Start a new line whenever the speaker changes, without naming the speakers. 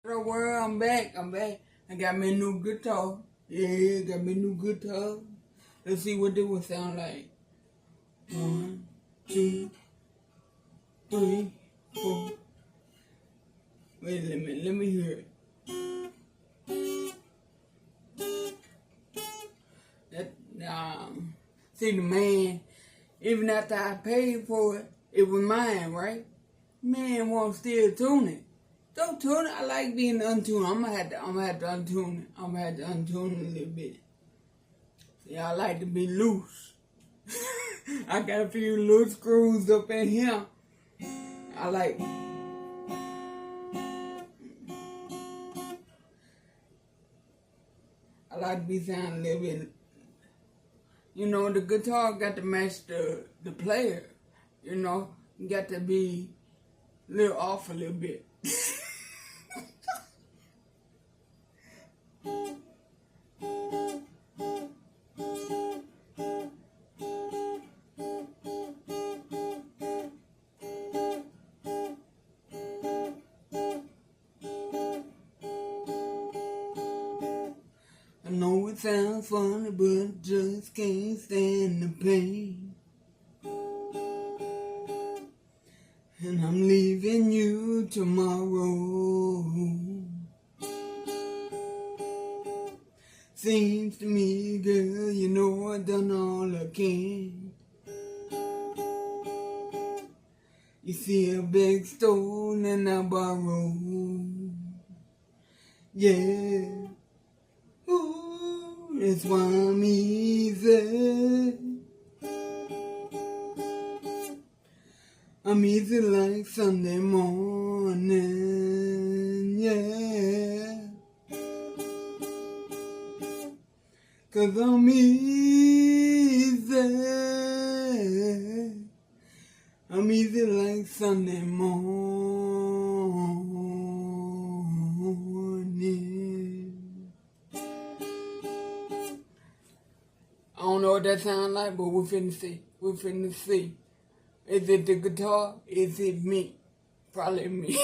The world, I'm back. I got me a new guitar. Yeah, got me a new guitar. Let's see what it would sound like. 1, 2, 3, 4. Wait a minute, let me hear it. See the man, even after I paid for it, it was mine, right? Man won't still tune it. Don't tune it. I like being untuned. I'm gonna have to untune it. I'm gonna have to untune it a little bit. See, I like to be loose. I got a few loose screws up in here. I like to be sounding a little bit. You know, the guitar got to match the player. You know, you got to be a little off a little bit. I know it sounds funny, but I just can't stand the pain. And I'm leaving you tomorrow. Seems to me, girl, you know I've done all I can. You see a big stone and I borrow. Yeah. Ooh, that's why I'm easy. I'm easy like Sunday morning, yeah. 'Cause I'm easy. I'm easy like Sunday morning. I don't know what that sounds like, but we're finna see. Is it the guitar? Is it me? Probably me.